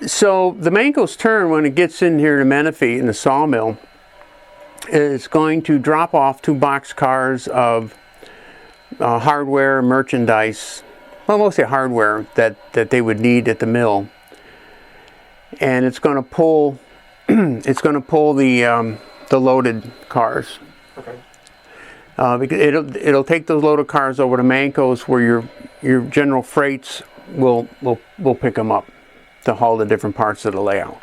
So the Mancos turn, when it gets in here to Menifee in the sawmill, is going to drop off 2 boxcars of hardware, merchandise, well, mostly hardware that they would need at the mill, and it's going to pull the loaded cars. Okay. Because it'll take those loaded cars over to Mancos, where your general freights will pick them up to haul the different parts of the layout.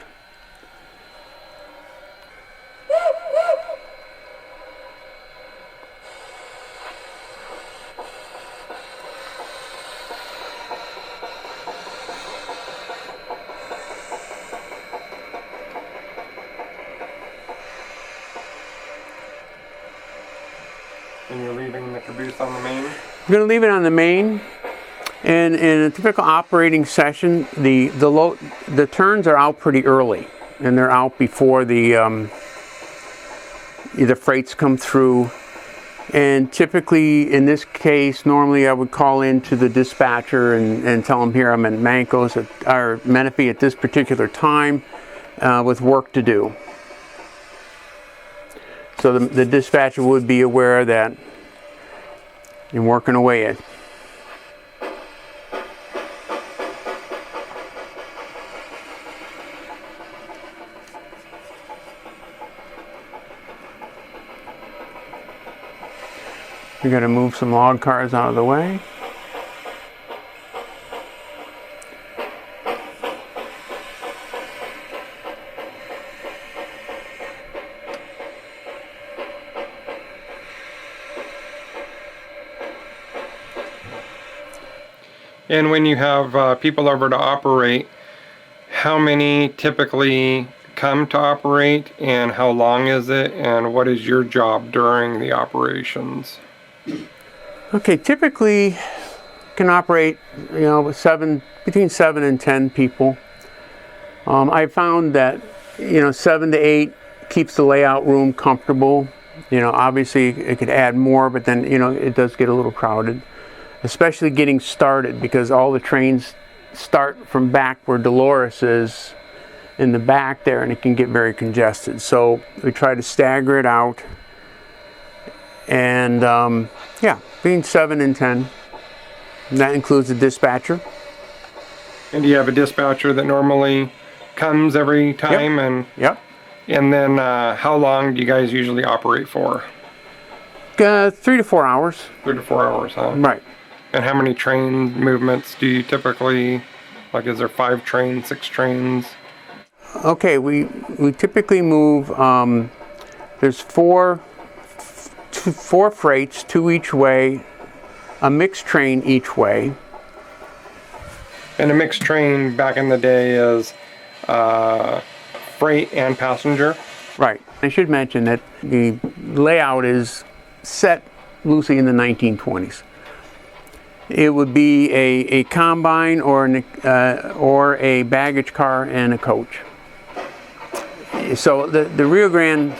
And you're leaving the caboose on the main? I'm going to leave it on the main, and in a typical operating session, the turns are out pretty early, and they're out before the freights come through. And typically, in this case, normally I would call into the dispatcher and tell them, here I'm in Mancos or Menifee at this particular time with work to do. So the dispatcher would be aware that you're working away at. We're going to move some log cars out of the way. And when you have people over to operate, how many typically come to operate, and how long is it, and what is your job during the operations? Okay, typically can operate, with between 7 and 10 people. I found that 7 to 8 keeps the layout room comfortable. Obviously it could add more, but then it does get a little crowded, especially getting started, because all the trains start from back where Dolores is in the back there, and it can get very congested. So we try to stagger it out, and between 7 and 10. And that includes the dispatcher. And do you have a dispatcher that normally comes every time? Yep. And then how long do you guys usually operate for? 3 to 4 hours. 3 to 4 hours, huh? Right. And how many train movements do you typically, is there 5 trains, 6 trains? Okay, we typically move, there's 4 freights, 2 each way, a mixed train each way. And a mixed train back in the day is freight and passenger? Right. I should mention that the layout is set loosely in the 1920s. It would be a combine or a baggage car and a coach. So the Rio Grande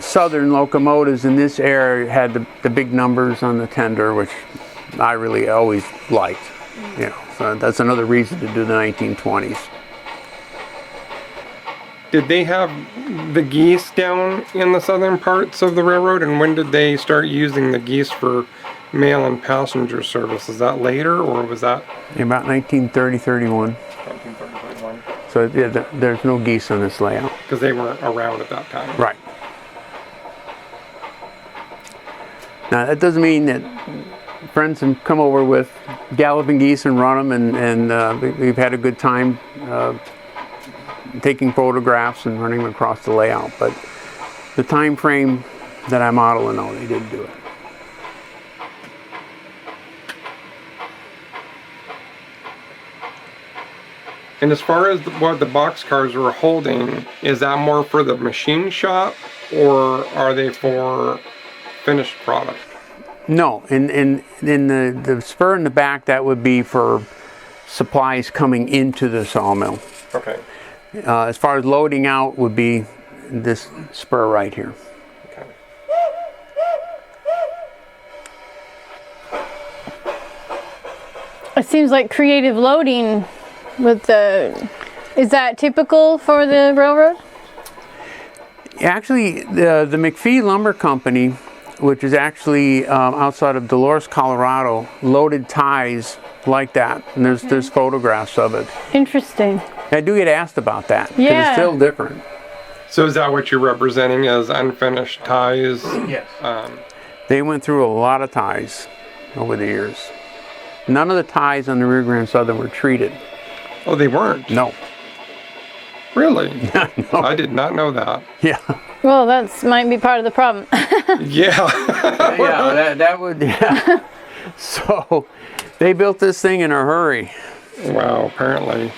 Southern locomotives in this area had the big numbers on the tender, which I really always liked. So that's another reason to do the 1920s. Did they have the geese down in the southern parts of the railroad, and when did they start using the geese for mail and passenger service? Is that later, or was that? About 1930, 31. 1930, 31. So there's no geese on this layout. Because they weren't around at that time. Right. Now that doesn't mean that friends can come over with galloping geese and run them, and we've had a good time taking photographs and running them across the layout. But the time frame that I model, no, they didn't do it. And as far as what the boxcars were holding, is that more for the machine shop, or are they for finished product? No, in the spur in the back, that would be for supplies coming into the sawmill. Okay. As far as loading out would be this spur right here. Okay. It seems like creative loading with the Is that typical for the railroad? Actually, the McPhee Lumber Company, which is actually outside of Dolores, Colorado, loaded ties like that. And there's photographs of it. Interesting. I do get asked about that. 'Cause Yeah. it's still different. So is that what you're representing as unfinished ties? Yes. They went through a lot of ties over the years. None of the ties on the Rio Grande Southern were treated. Oh, they weren't? No. Really? No. I did not know that. Yeah. Well, that's might be part of the problem. Yeah. Yeah, that would, yeah. So they built this thing in a hurry. Wow, apparently.